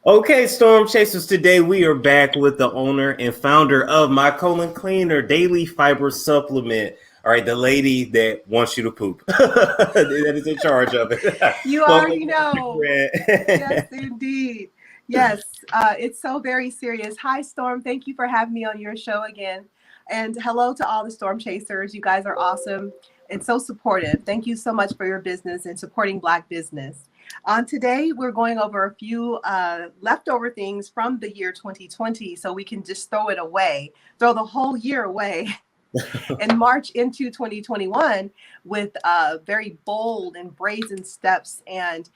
Okay, Storm Chasers, today we are back with the owner and founder of My Colon Cleaner Daily Fiber Supplement. All right, the lady that wants you to poop, that is in charge of it. You already know. Yes, indeed. Yes, it's so very serious. Hi, Storm. Thank you for having me on your show again. And hello to all the Storm Chasers. You guys are awesome and so supportive. Thank you so much for your business and supporting Black business. Today, we're going over a few leftover things from the year 2020 so we can just throw it away, throw the whole year away and march into 2021 with very bold and brazen steps. And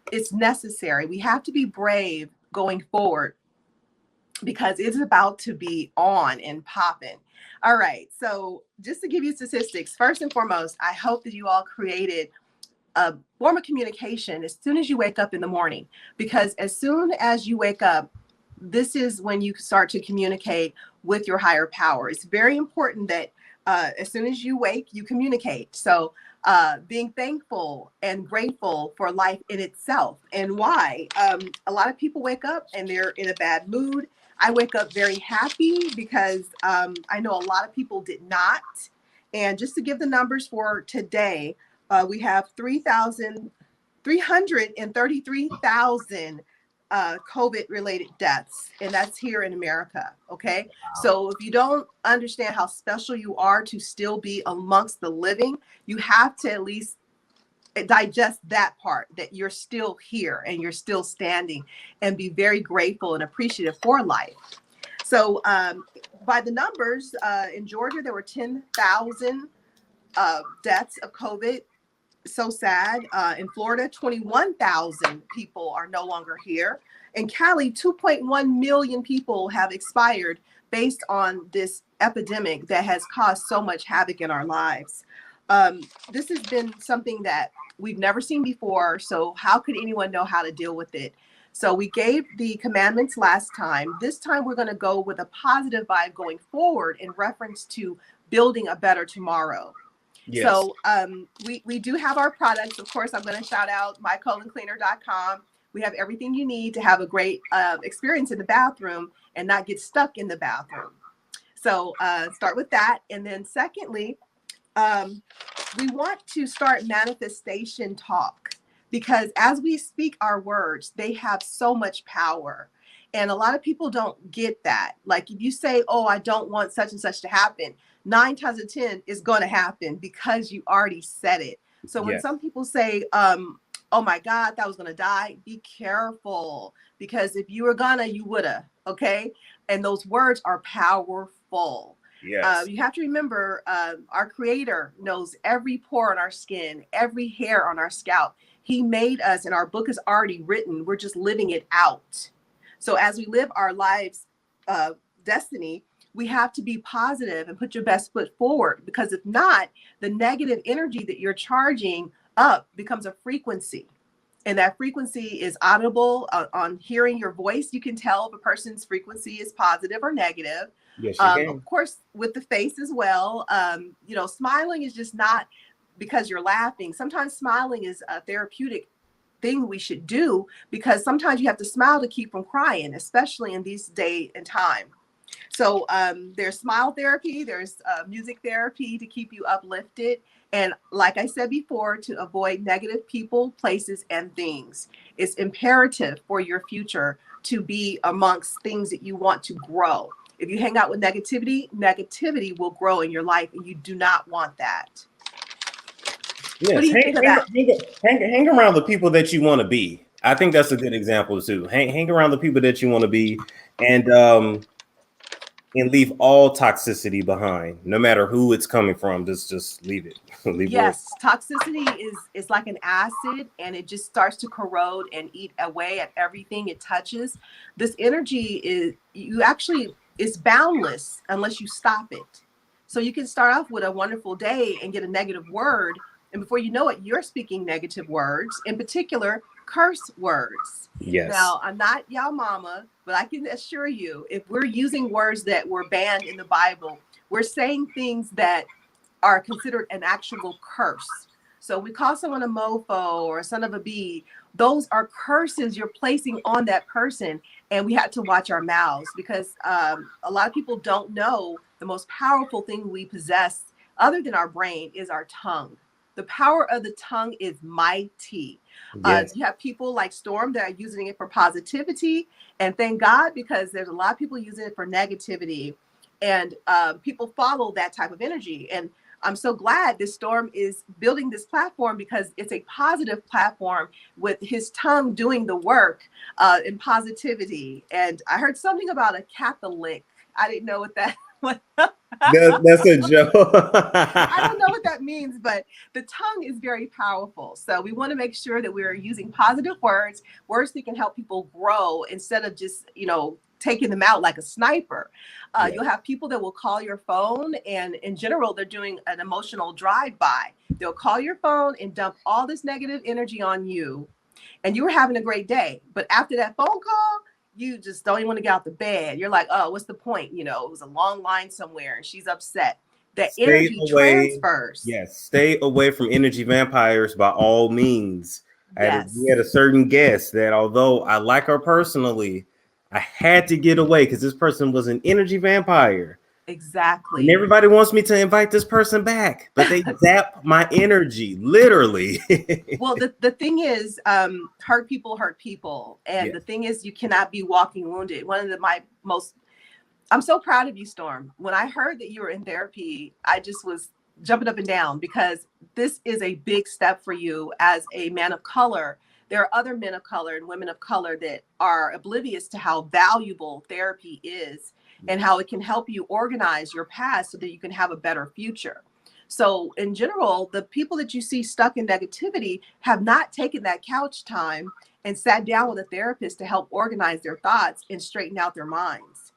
it's necessary. We have to be brave going forward because it's about to be on and popping. All right. So just to give you statistics, first and foremost, I hope that you all created a form of communication as soon as you wake up in the morning, because as soon as you wake up, this is when you start to communicate with your higher power. It's very important that as soon as you wake, you communicate. So being thankful and grateful for life in itself. And why? A lot of people wake up and they're in a bad mood. I wake up very happy because I know a lot of people did not. And just to give the numbers for today, we have 333,000 COVID-related deaths, and that's here in America, okay? So if you don't understand how special you are to still be amongst the living, you have to at least digest that part, that you're still here and you're still standing, and be very grateful and appreciative for life. So by the numbers, in Georgia, there were 10,000 deaths of COVID. So sad. In Florida, 21,000 people are no longer here. In Cali, 2.1 million people have expired based on this epidemic that has caused so much havoc in our lives. This has been something that we've never seen before. So how could anyone know how to deal with it? So we gave the commandments last time. This time we're going to go with a positive vibe going forward in reference to building a better tomorrow. Yes. So we do have our products. Of course, I'm going to shout out mycoloncleaner.com. We have everything you need to have a great experience in the bathroom and not get stuck in the bathroom. So start with that. And then secondly, we want to start manifestation talk, because as we speak our words, they have so much power. And a lot of people don't get that. Like if you say, oh, I don't want such and such to happen, 9 times out of 10 is going to happen because you already said it. So when some people say, oh my God, that was going to die, be careful, because if you were gonna, you woulda. Okay. And those words are powerful. Yes. You have to remember, our creator knows every pore on our skin, every hair on our scalp. He made us, and our book is already written. We're just living it out. So as we live our lives, destiny, we have to be positive and put your best foot forward, because if not, the negative energy that you're charging up becomes a frequency. And that frequency is audible on hearing your voice. You can tell if a person's frequency is positive or negative. Yes, you can. Of course, with the face as well. You know, smiling is just not because you're laughing. Sometimes smiling is a therapeutic thing we should do, because sometimes you have to smile to keep from crying, especially in these day and time. So there's smile therapy, there's music therapy to keep you uplifted. And like I said before, to avoid negative people, places, and things. It's imperative for your future to be amongst things that you want to grow. If you hang out with negativity, negativity will grow in your life, and you do not want that. Yes, what do you think of that? Hang around the people that you want to be. I think that's a good example too. Hang around the people that you want to be, and leave all toxicity behind, no matter who it's coming from. Just leave it. Yes, toxicity is like an acid, and it just starts to corrode and eat away at everything it touches. This energy is boundless unless you stop it. So you can start off with a wonderful day and get a negative word, and before you know it, you're speaking negative words, in particular, curse words. Yes. Now, I'm not y'all mama, but I can assure you, if we're using words that were banned in the Bible, we're saying things that are considered an actual curse. So we call someone a mofo or a son of a bee, those are curses you're placing on that person. And we have to watch our mouths, because a lot of people don't know the most powerful thing we possess other than our brain is our tongue. The power of the tongue is mighty. Yes. You have people like Storm that are using it for positivity, and thank God, because there's a lot of people using it for negativity, and people follow that type of energy. And I'm so glad this Storm is building this platform, because it's a positive platform with his tongue doing the work in positivity. And I heard something about a Catholic. I didn't know what that was. That's a joke. I don't know what that means, but the tongue is very powerful. So we want to make sure that we're using positive words that can help people grow, instead of just, taking them out like a sniper. You'll have people that will call your phone, and in general, they're doing an emotional drive-by. They'll call your phone and dump all this negative energy on you, and you were having a great day. But after that phone call, you just don't even want to get out the bed. You're like, oh, what's the point? It was a long line somewhere and she's upset. That energy transfers. Yes, stay away from energy vampires by all means. Yes. We had a certain guest that, although I like her personally, I had to get away because this person was an energy vampire. Exactly. And everybody wants me to invite this person back, but they zap my energy, literally. Well, the thing is, hurt people. And the thing is, you cannot be walking wounded. I'm so proud of you, Storm. When I heard that you were in therapy, I just was jumping up and down, because this is a big step for you as a man of color. There are other men of color and women of color that are oblivious to how valuable therapy is and how it can help you organize your past so that you can have a better future. So in general, the people that you see stuck in negativity have not taken that couch time and sat down with a therapist to help organize their thoughts and straighten out their minds.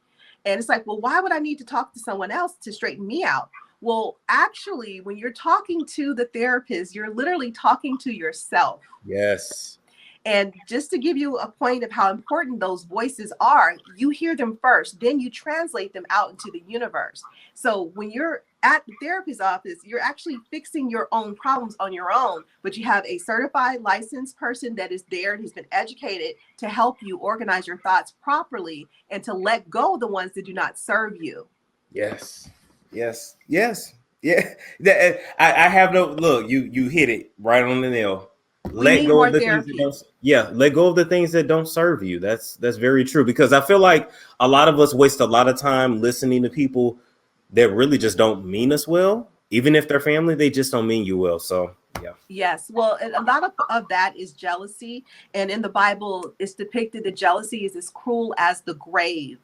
And it's like, well, why would I need to talk to someone else to straighten me out? Well, actually, when you're talking to the therapist, you're literally talking to yourself. Yes. And just to give you a point of how important those voices are, you hear them first, then you translate them out into the universe. So when you're at the therapist's office, you're actually fixing your own problems on your own, but you have a certified licensed person that is there and who's been educated to help you organize your thoughts properly and to let go of the ones that do not serve you. Yes. Yes. Yes. Yeah. I have no look, you hit it right on the nail. Let go of the things that don't, let go of the things that don't serve you. That's very true, because I feel like a lot of us waste a lot of time listening to people that really just don't mean us well. Even if they're family, they just don't mean you well. So yeah. Yes. Well, a lot of that is jealousy. And in the Bible, it's depicted that jealousy is as cruel as the grave.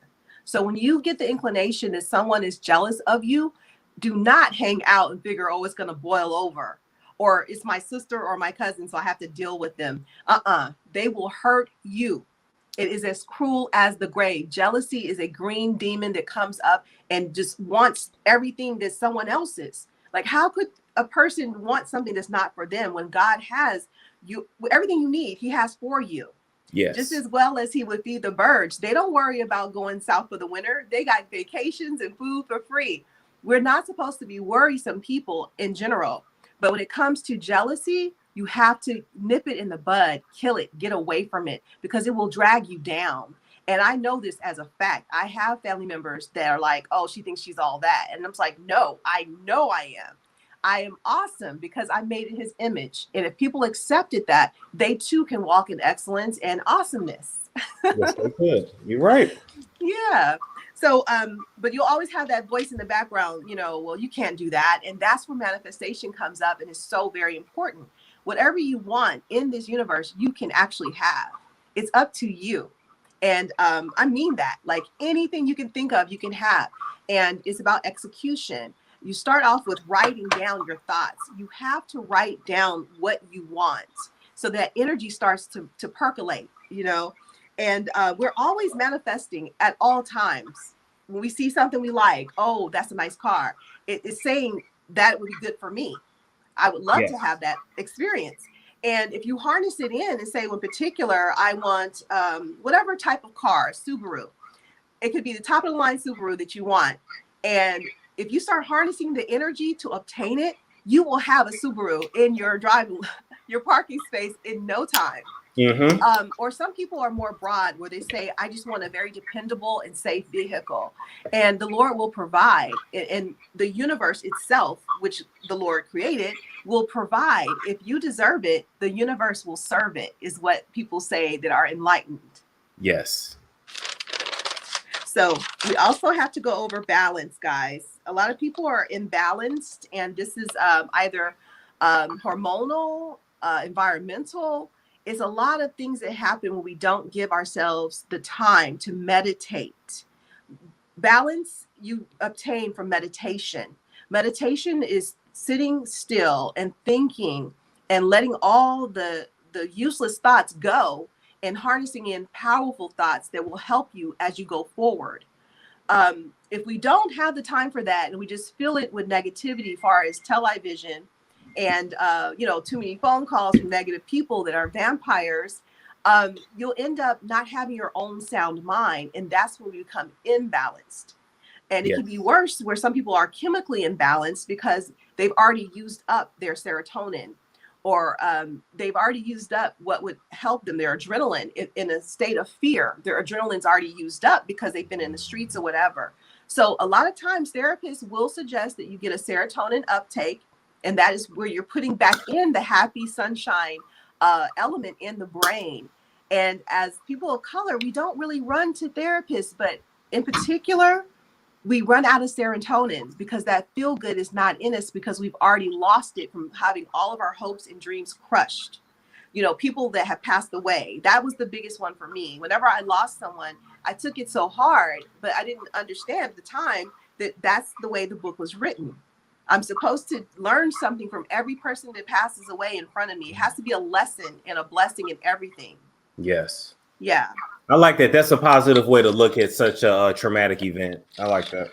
So when you get the inclination that someone is jealous of you, do not hang out and figure, oh, it's going to boil over. Or it's my sister or my cousin, so I have to deal with them. They will hurt you. It is as cruel as the grave. Jealousy is a green demon that comes up and just wants everything that someone else is. Like, how could a person want something that's not for them when God has you, everything you need, he has for you. Yes. Just as well as he would feed the birds. They don't worry about going south for the winter. They got vacations and food for free. We're not supposed to be worrisome people in general. But when it comes to jealousy, you have to nip it in the bud, kill it, get away from it, because it will drag you down. And I know this as a fact. I have family members that are like, oh, she thinks she's all that. And I'm like, no, I know I am. I am awesome because I made in his image. And if people accepted that, they too can walk in excellence and awesomeness. Yes, they could. You're right. Yeah. So, but you'll always have that voice in the background, well, you can't do that. And that's where manifestation comes up and is so very important. Whatever you want in this universe, you can actually have. It's up to you. And I mean that, like anything you can think of, you can have. And it's about execution. You start off with writing down your thoughts. You have to write down what you want so that energy starts to percolate, And we're always manifesting at all times. When we see something we like, oh, that's a nice car. It's saying that would be good for me. I would love to have that experience. And if you harness it in and say, well, in particular, I want whatever type of car, Subaru. It could be the top of the line Subaru that you want. And if you start harnessing the energy to obtain it, you will have a Subaru in your parking space in no time. Or some people are more broad where they say, I just want a very dependable and safe vehicle. And the Lord will provide. And the universe itself, which the Lord created, will provide. If you deserve it, the universe will serve it, is what people say that are enlightened. Yes. So we also have to go over balance, guys. A lot of people are imbalanced, and this is either hormonal, environmental. It's a lot of things that happen when we don't give ourselves the time to meditate. Balance you obtain from meditation. Meditation is sitting still and thinking and letting all the useless thoughts go and harnessing in powerful thoughts that will help you as you go forward. If we don't have the time for that and we just fill it with negativity, far as television and too many phone calls from negative people that are vampires, you'll end up not having your own sound mind, and that's when we become imbalanced. And it can be worse where some people are chemically imbalanced because they've already used up their serotonin, or they've already used up what would help them, their adrenaline. In a state of fear, their adrenaline's already used up because they've been in the streets or whatever. So a lot of times therapists will suggest that you get a serotonin uptake, and that is where you're putting back in the happy sunshine element in the brain. And as people of color, we don't really run to therapists, but in particular, we run out of serotonin because that feel good is not in us because we've already lost it from having all of our hopes and dreams crushed. People that have passed away. That was the biggest one for me. Whenever I lost someone, I took it so hard, but I didn't understand at the time that that's the way the book was written. I'm supposed to learn something from every person that passes away in front of me. It has to be a lesson and a blessing in everything. Yes. Yeah. I like that. That's a positive way to look at such a traumatic event. I like that.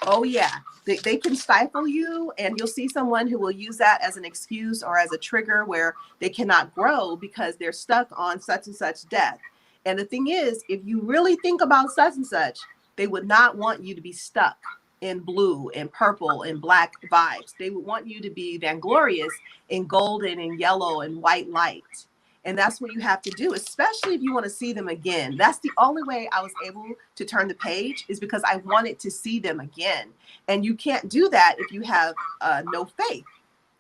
Oh, yeah. They can stifle you, and you'll see someone who will use that as an excuse or as a trigger where they cannot grow because they're stuck on such and such death. And the thing is, if you really think about such and such, they would not want you to be stuck in blue and purple and black vibes. They would want you to be vainglorious in golden and yellow and white light. And that's what you have to do, especially if you want to see them again. That's the only way I was able to turn the page, is because I wanted to see them again. And you can't do that if you have no faith.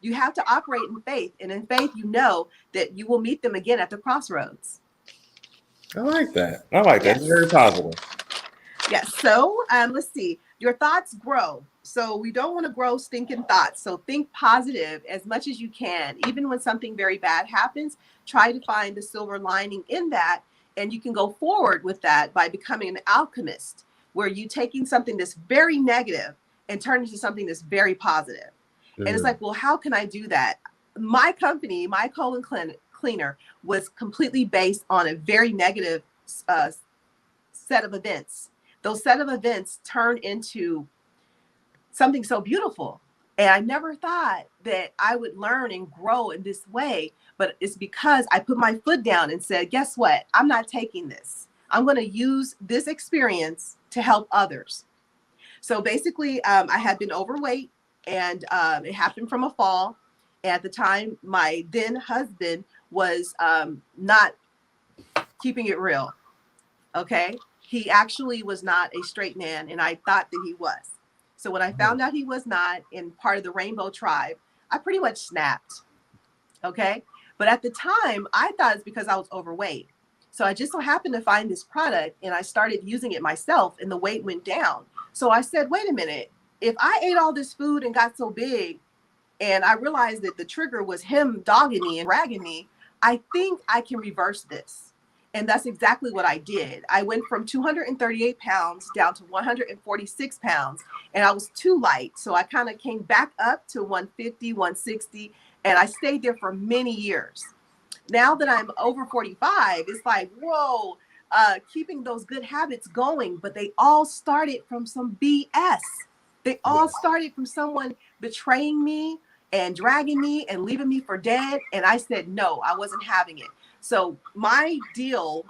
You have to operate in faith. And in faith, you know that you will meet them again at the crossroads. I like that. I like that. It's very positive. Yes. So let's see. Your thoughts grow. So we don't want to grow stinking thoughts. So think positive as much as you can. Even when something very bad happens, try to find the silver lining in that. And you can go forward with that by becoming an alchemist, where you taking something that's very negative and turn it into something that's very positive. And it's like, well, how can I do that? My company, my colon cleaner, was completely based on a very negative set of events. Those set of events turned into something so beautiful. And I never thought that I would learn and grow in this way, but it's because I put my foot down and said, guess what? I'm not taking this. I'm going to use this experience to help others. So basically, I had been overweight, and it happened from a fall. At the time, my then husband was not keeping it real. Okay. He actually was not a straight man, and I thought that he was. So when I found out he was not in part of the Rainbow Tribe, I pretty much snapped. Okay. But at the time, I thought it's because I was overweight. So I just so happened to find this product, and I started using it myself, and the weight went down. So I said, wait a minute, if I ate all this food and got so big, and I realized that the trigger was him dogging me and ragging me, I think I can reverse this. And that's exactly what I did. I went from 238 pounds down to 146 pounds, and I was too light. So I kind of came back up to 150, 160, and I stayed there for many years. Now that I'm over 45, it's like, whoa, keeping those good habits going, but they all started from some BS. They all started from someone betraying me and dragging me and leaving me for dead. And I said, no, I wasn't having it. So my deal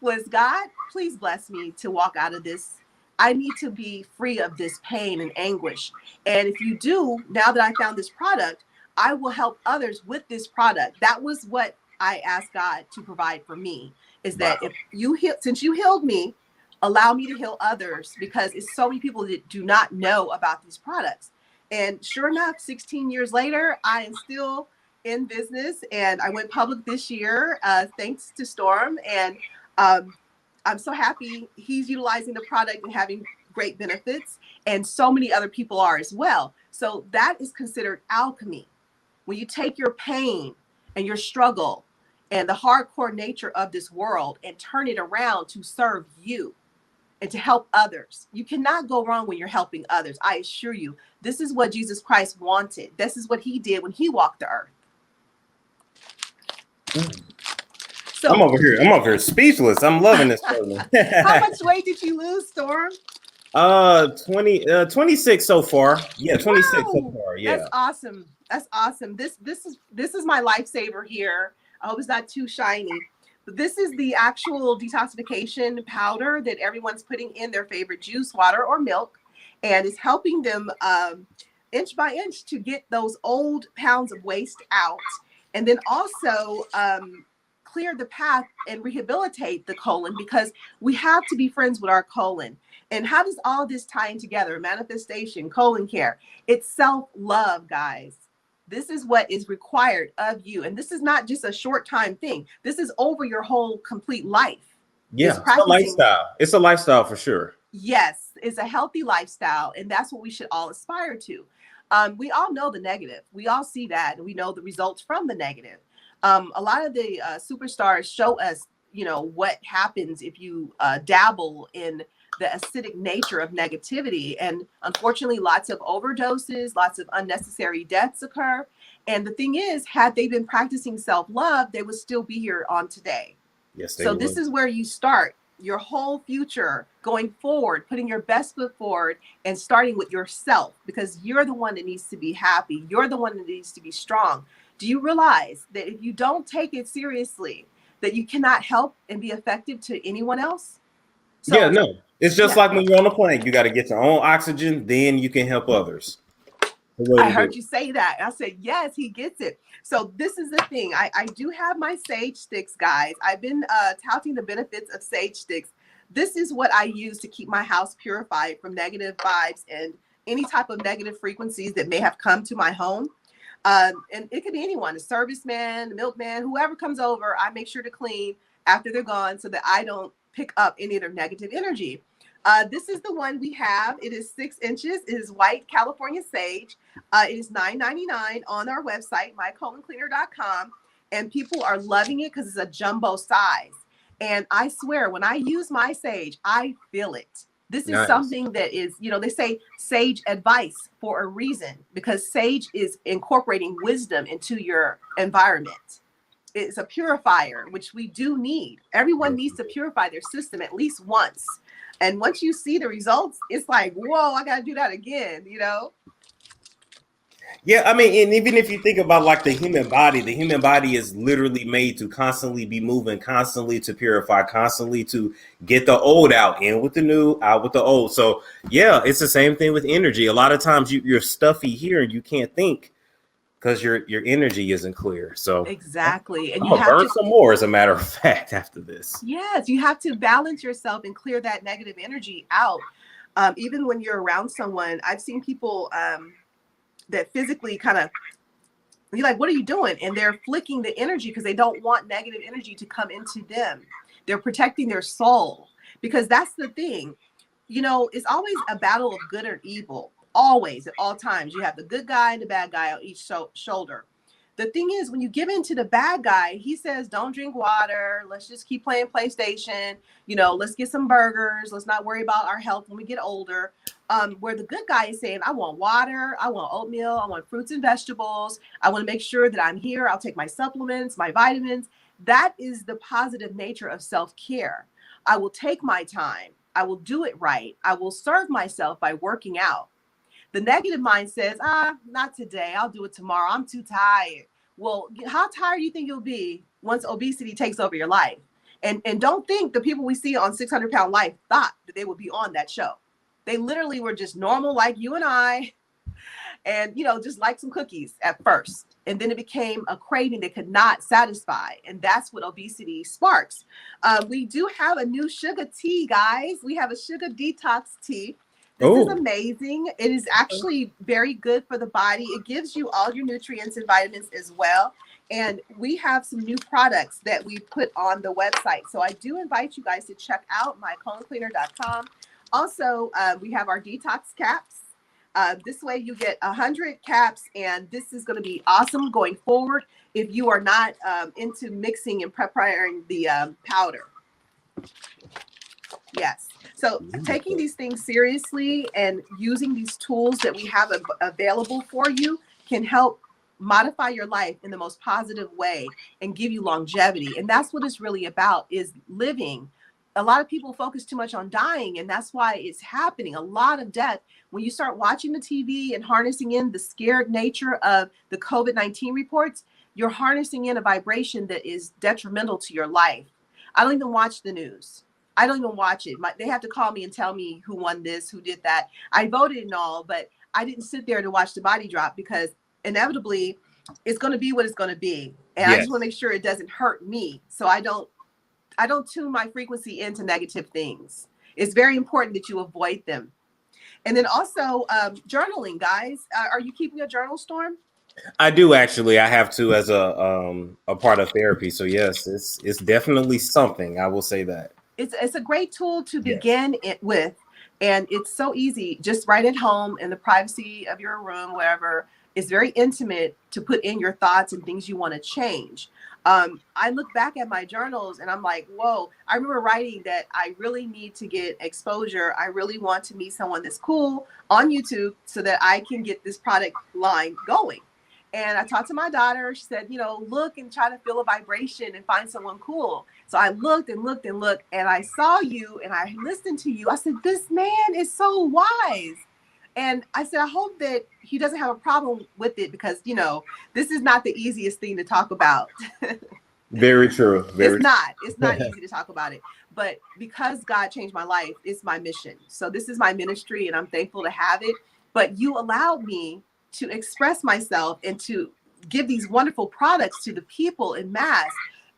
was, God, please bless me to walk out of this. I need to be free of this pain and anguish. And if you do, now that I found this product, I will help others with this product. That was what I ask God to provide for me is that if you heal, since you healed me, allow me to heal others, because it's so many people that do not know about these products. And sure enough, 16 years later, I am still in business, and I went public this year, thanks to Storm. And I'm so happy he's utilizing the product and having great benefits, and so many other people are as well. So that is considered alchemy. When you take your pain and your struggle and the hardcore nature of this world and turn it around to serve you and to help others. You cannot go wrong when you're helping others. I assure you, this is what Jesus Christ wanted. This is what he did when he walked the earth. So, I'm over here speechless. I'm loving this. How much weight did you lose, Storm? 26 so far. Yeah, 26 so far. Yeah. That's awesome. That's awesome. This is my lifesaver here. I hope it's not too shiny. But this is the actual detoxification powder that everyone's putting in their favorite juice, water, or milk, and is helping them inch by inch to get those old pounds of waste out, and then also clear the path and rehabilitate the colon, because we have to be friends with our colon. And how does all this tie in together? Manifestation, colon care. It's self-love, guys. This is what is required of you. And this is not just a short time thing. This is over your whole complete life. Yeah, it's a lifestyle. It's a lifestyle for sure. Yes, it's a healthy lifestyle. And that's what we should all aspire to. We all know the negative. We all see that. And we know the results from the negative. A lot of the superstars show us, you know, what happens if you dabble in the acidic nature of negativity. And unfortunately, lots of overdoses, lots of unnecessary deaths occur. And the thing is, had they been practicing self-love, they would still be here on today. Yes, they so would. This is where you start your whole future going forward, putting your best foot forward and starting with yourself, because you're the one that needs to be happy. You're the one that needs to be strong. Do you realize that if you don't take it seriously, that you cannot help and be effective to anyone else? So, yeah, no. It's just like when you're on a plane, you got to get your own oxygen, then you can help others. I heard you say that. I said, yes, he gets it. So this is the thing. I do have my sage sticks, guys. I've been touting the benefits of sage sticks. This is what I use to keep my house purified from negative vibes and any type of negative frequencies that may have come to my home. And it could be anyone, a serviceman, the milkman, whoever comes over, I make sure to clean after they're gone so that I don't pick up any of their negative energy. This is the one we have. It is 6 inches. It is white California sage. It is $9.99 on our website, mycoloncleaner.com. And people are loving it because it's a jumbo size. And I swear, when I use my sage, I feel it. This is something that is, you know, they say sage advice for a reason, because sage is incorporating wisdom into your environment. It's a purifier, which we do need. Everyone needs to purify their system at least once. And once you see the results, it's like, whoa, I got to do that again, you know? Yeah, I mean, and even if you think about like the human body is literally made to constantly be moving, constantly to purify, constantly to get the old out, in with the new, out with the old. So yeah, it's the same thing with energy. A lot of times you're stuffy here and you can't think because your energy isn't clear. So exactly. And I'm you gonna have burn some more, as a matter of fact, after this. Yes, you have to balance yourself and clear that negative energy out. Even when you're around someone, I've seen people that physically kind of, you're like, what are you doing? And they're flicking the energy because they don't want negative energy to come into them. They're protecting their soul, because that's the thing. You know, it's always a battle of good or evil. Always, at all times. You have the good guy and the bad guy on each shoulder. The thing is, when you give in to the bad guy, he says, don't drink water. Let's just keep playing PlayStation. You know, let's get some burgers. Let's not worry about our health when we get older. Where the good guy is saying, I want water. I want oatmeal. I want fruits and vegetables. I want to make sure that I'm here. I'll take my supplements, my vitamins. That is the positive nature of self-care. I will take my time. I will do it right. I will serve myself by working out. The negative mind says, not today. I'll do it tomorrow. I'm too tired. Well, how tired do you think you'll be once obesity takes over your life? And don't think the people we see on 600 Pound Life thought that they would be on that show. They literally were just normal like you and I. and, just like some cookies at first. And then it became a craving that could not satisfy. And that's what obesity sparks. We do have a new sugar tea, guys. We have a sugar detox tea. This is amazing. It is actually very good for the body. It gives you all your nutrients and vitamins as well. And we have some new products that we put on the website. So I do invite you guys to check out mycolоncleaner.com. Also, we have our detox caps. This way you get 100 caps, and this is going to be awesome going forward if you are not into mixing and preparing the powder. Yes. So taking these things seriously and using these tools that we have available for you can help modify your life in the most positive way and give you longevity. And that's what it's really about, is living. A lot of people focus too much on dying, and that's why it's happening. A lot of death. When you start watching the TV and harnessing in the scared nature of the COVID-19 reports, you're harnessing in a vibration that is detrimental to your life. I don't even watch the news. I don't even watch it. They have to call me and tell me who won this, who did that. I voted and all, but I didn't sit there to watch the body drop, because inevitably it's going to be what it's going to be. And I just want to make sure it doesn't hurt me. So I don't tune my frequency into negative things. It's very important that you avoid them. And then also journaling, guys. Are you keeping a journal, Storm? I do, actually. I have to, as a part of therapy. So yes, it's definitely something. I will say that. It's a great tool to begin it with. And it's so easy, just right at home in the privacy of your room, wherever. It's very intimate to put in your thoughts and things you want to change. I look back at my journals and I'm like, whoa, I remember writing that I really need to get exposure. I really want to meet someone that's cool on YouTube so that I can get this product line going. And I talked to my daughter. She said, look and try to feel a vibration and find someone cool. So I looked and looked and looked, and I saw you and I listened to you. I said, this man is so wise. And I said, I hope that he doesn't have a problem with it, because, this is not the easiest thing to talk about. Very true. It's not easy to talk about it. But because God changed my life, it's my mission. So this is my ministry, and I'm thankful to have it. But you allowed me to express myself and to give these wonderful products to the people in mass.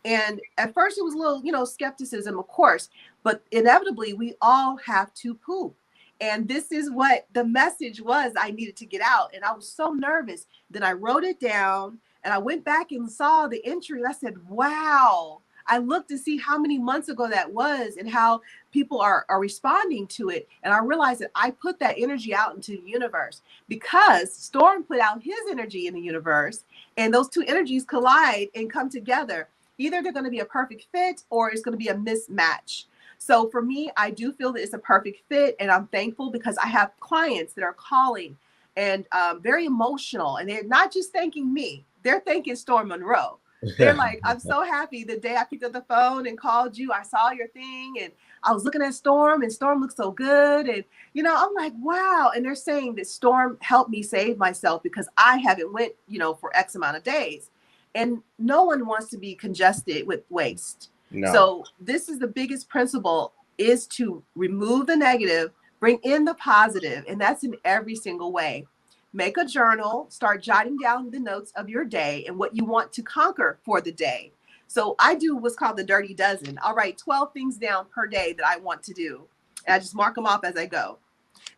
And at first it was a little, skepticism, of course, but inevitably we all have to poop. And this is what the message was I needed to get out. And I was so nervous. Then I wrote it down and I went back and saw the entry. And I said, wow. I looked to see how many months ago that was and how people are responding to it. And I realized that I put that energy out into the universe because Storm put out his energy in the universe, and those two energies collide and come together. Either they're going to be a perfect fit or it's going to be a mismatch. So for me, I do feel that it's a perfect fit, and I'm thankful because I have clients that are calling and very emotional, and they're not just thanking me, they're thanking Storm Monroe. They're like, I'm so happy the day I picked up the phone and called you, I saw your thing and I was looking at Storm and Storm looked so good. And, I'm like, wow. And they're saying that Storm helped me save myself because I haven't went, for X amount of days. And no one wants to be congested with waste. No. So this is the biggest principle, is to remove the negative, bring in the positive. And that's in every single way. Make a journal, start jotting down the notes of your day and what you want to conquer for the day. So I do what's called the dirty dozen. I'll write 12 things down per day that I want to do. And I just mark them off as I go.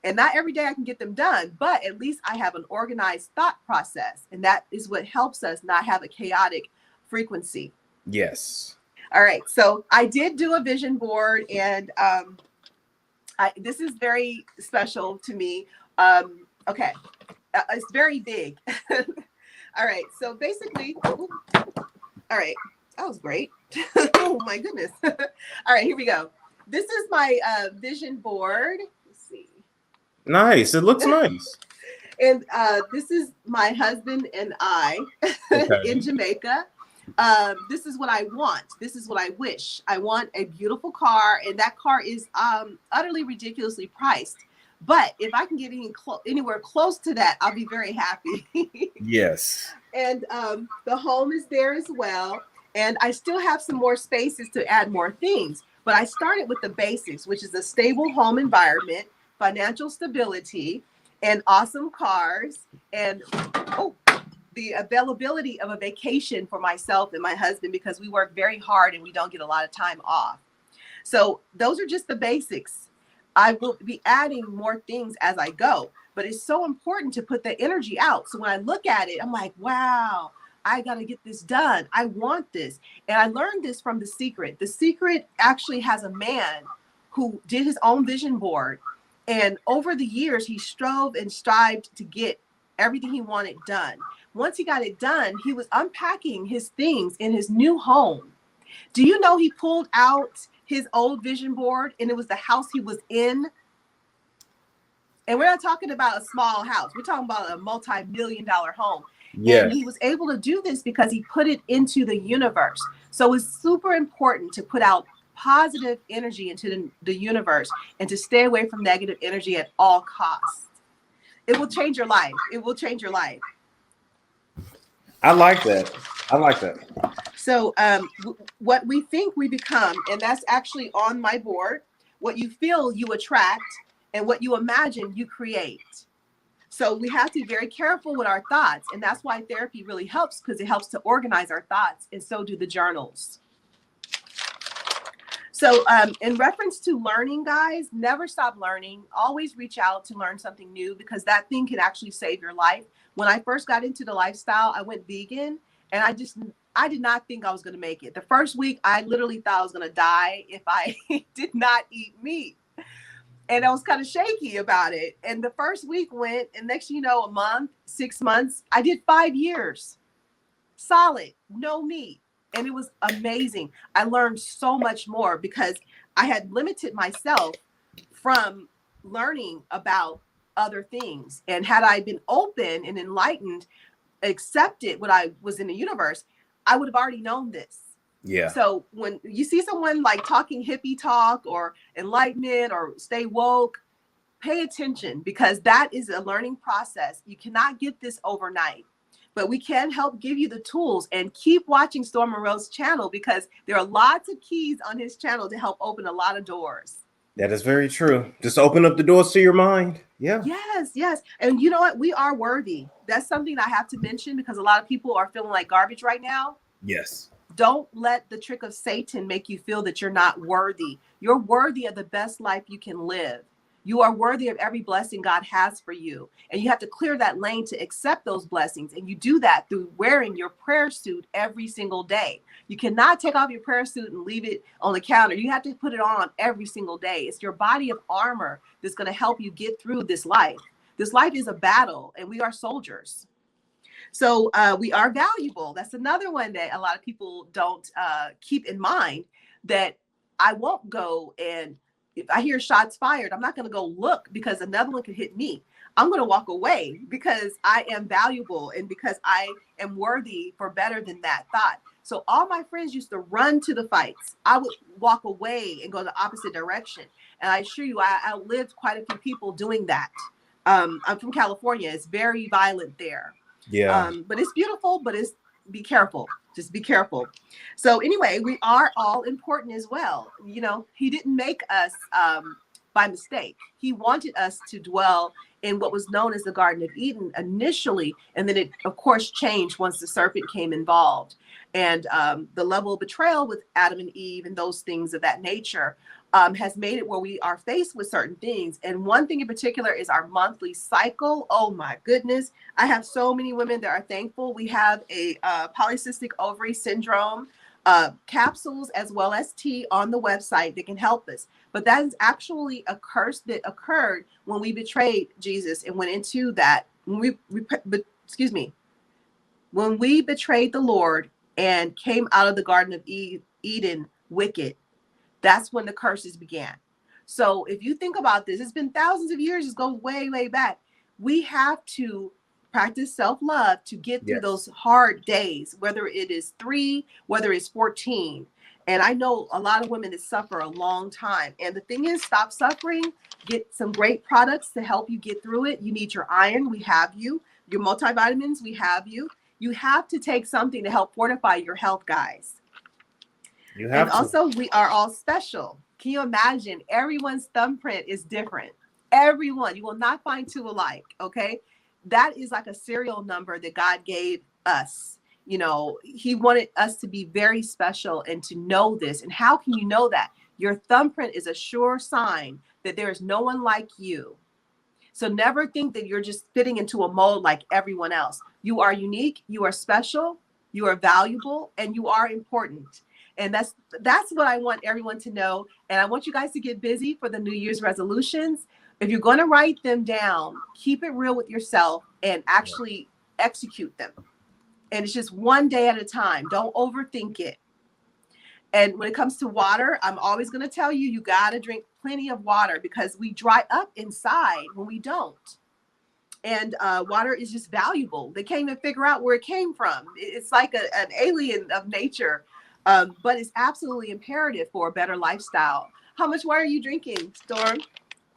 And not every day I can get them done, but at least I have an organized thought process. And that is what helps us not have a chaotic frequency. Yes. All right. So I did do a vision board, and this is very special to me. Okay. It's very big. All right. So basically, all right. That was great. Oh my goodness. All right, here we go. This is my vision board. Let's see. Nice. It looks nice. And this is my husband and I in Jamaica. This is what I want. This is what I wish. I want a beautiful car, and that car is utterly ridiculously priced. But if I can get anywhere close to that, I'll be very happy. Yes. And the home is there as well. And I still have some more spaces to add more things. But I started with the basics, which is a stable home environment, financial stability, and awesome cars, and the availability of a vacation for myself and my husband, because we work very hard and we don't get a lot of time off. So those are just the basics. I will be adding more things as I go, but it's so important to put the energy out. So when I look at it, I'm like, wow, I got to get this done. I want this. And I learned this from The Secret. The Secret actually has a man who did his own vision board. And over the years, he strove and strived to get everything he wanted done. Once he got it done, he was unpacking his things in his new home. Do you know he pulled out his old vision board, and it was the house he was in? And we're not talking about a small house. We're talking about a multi-million-dollar home. Yeah. And he was able to do this because he put it into the universe. So it's super important to put out positive energy into the universe and to stay away from negative energy at all costs. It will change your life. It will change your life. I like that. I like that. So what we think we become, and that's actually on my board, what you feel you attract, and what you imagine you create. So we have to be very careful with our thoughts. And that's why therapy really helps, because it helps to organize our thoughts. And so do the journals. So in reference to learning, guys, never stop learning. Always reach out to learn something new, because that thing can actually save your life. When I first got into the lifestyle, I went vegan, and I did not think I was going to make it. The first week, I literally thought I was going to die if I did not eat meat. And I was kind of shaky about it. And the first week went, and next thing you know, a month, 6 months, I did 5 years. Solid, no meat. And it was amazing. I learned so much more because I had limited myself from learning about other things. And had I been open and enlightened, accepted what I was in the universe, I would have already known this. Yeah. So when you see someone like talking hippie talk or enlightenment or stay woke, pay attention, because that is a learning process. You cannot get this overnight, but we can help give you the tools. And keep watching Storm Monroe's channel, because there are lots of keys on his channel to help open a lot of doors. That is very true. Just open up the doors to your mind. Yeah. Yes, yes. And you know what? We are worthy. That's something I have to mention, because a lot of people are feeling like garbage right now. Yes. Don't let the trick of Satan make you feel that you're not worthy. You're worthy of the best life you can live. You are worthy of every blessing God has for you. And you have to clear that lane to accept those blessings. And you do that through wearing your prayer suit every single day. You cannot take off your prayer suit and leave it on the counter. You have to put it on every single day. It's your body of armor that's going to help you get through this life. This life is a battle, and we are soldiers. So we are valuable. That's another one that a lot of people don't keep in mind, that I won't go, and if I hear shots fired, I'm not going to go look because another one could hit me. I'm going to walk away because I am valuable and because I am worthy for better than that thought. So all my friends used to run to the fights. I would walk away and go the opposite direction. And I assure you, I outlived quite a few people doing that. I'm from California. It's very violent there. Yeah. But it's beautiful, but be careful. Just be careful. So anyway, we are all important as well. You know, he didn't make us by mistake. He wanted us to dwell in what was known as the Garden of Eden initially. And then it, of course, changed once the serpent came involved. And the level of betrayal with Adam and Eve and those things of that nature has made it where we are faced with certain things. And one thing in particular is our monthly cycle. Oh my goodness. I have so many women that are thankful. We have a polycystic ovary syndrome capsules as well as tea on the website that can help us. But that is actually a curse that occurred when we betrayed Jesus and went into that. When we betrayed the Lord and came out of the Garden of Eden wicked, that's when the curses began. So if you think about this, it's been thousands of years. It goes way, way back. We have to practice self-love to get through those hard days, whether it is 3, whether it's 14. And I know a lot of women that suffer a long time. And the thing is, stop suffering. Get some great products to help you get through it. You need your iron. We have you. Your multivitamins. We have you. You have to take something to help fortify your health, guys. You have and to. Also, we are all special. Can you imagine? Everyone's thumbprint is different. Everyone. You will not find two alike. Okay. That is like a serial number that God gave us. You know, he wanted us to be very special and to know this. And how can you know that? Your thumbprint is a sure sign that there is no one like you. So never think that you're just fitting into a mold like everyone else. You are unique, you are special, you are valuable, and you are important. And that's what I want everyone to know. And I want you guys to get busy for the New Year's resolutions. If you're going to write them down, keep it real with yourself and actually execute them. And it's just one day at a time. Don't overthink it. And when it comes to water, I'm always going to tell you, you got to drink plenty of water because we dry up inside when we don't. And water is just valuable. They can't even figure out where it came from. It's like an alien of nature, but it's absolutely imperative for a better lifestyle. How much water are you drinking, Storm?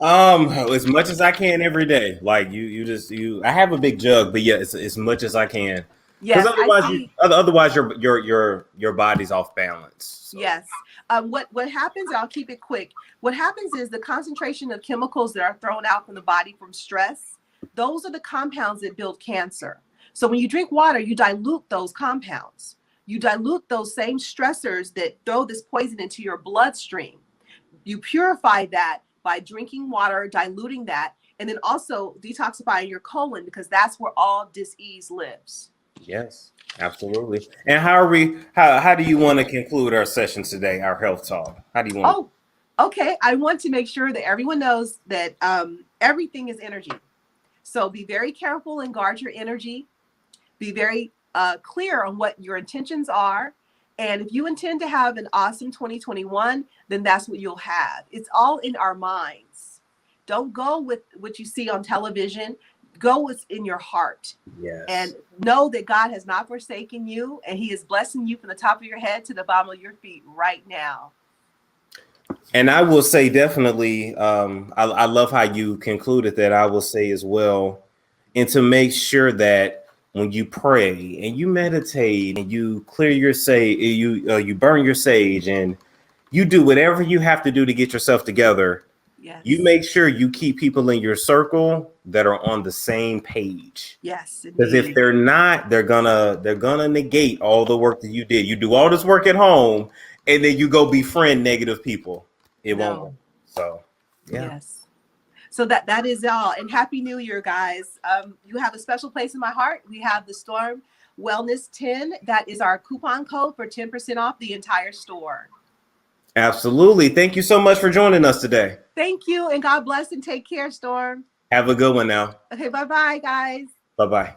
As much as I can every day. Like I have a big jug, but yeah, it's as much as I can. Yes, otherwise your body's off balance. So. Yes. What happens, I'll keep it quick. What happens is the concentration of chemicals that are thrown out from the body from stress, those are the compounds that build cancer. So when you drink water, you dilute those compounds. You dilute those same stressors that throw this poison into your bloodstream. You purify that by drinking water, diluting that, and then also detoxifying your colon because that's where all disease lives. Yes, absolutely. And how do you want to conclude our session today, our health talk? How do you want okay. I want to make sure that everyone knows that everything is energy. So be very careful and guard your energy. Be very clear on what your intentions are. And if you intend to have an awesome 2021, then that's what you'll have. It's all in our minds. Don't go with what you see on television. Go what's in your heart. Yes. And know that God has not forsaken you and he is blessing you from the top of your head to the bottom of your feet right now. And I will say definitely, I love how you concluded that. I will say as well, and to make sure that when you pray and you meditate and you clear your sage, you burn your sage and you do whatever you have to do to get yourself together. Yes. You make sure you keep people in your circle that are on the same page. Yes. Because if they're not, they're gonna negate all the work that you did. You do all this work at home and then you go befriend negative people. It won't work. So yeah. Yes. So that is all. And Happy New Year, guys. You have a special place in my heart. We have the Storm Wellness 10. That is our coupon code for 10% off the entire store. Absolutely. Thank you so much for joining us today. Thank you. And God bless and take care, Storm. Have a good one now. Okay. Bye-bye, guys. Bye-bye.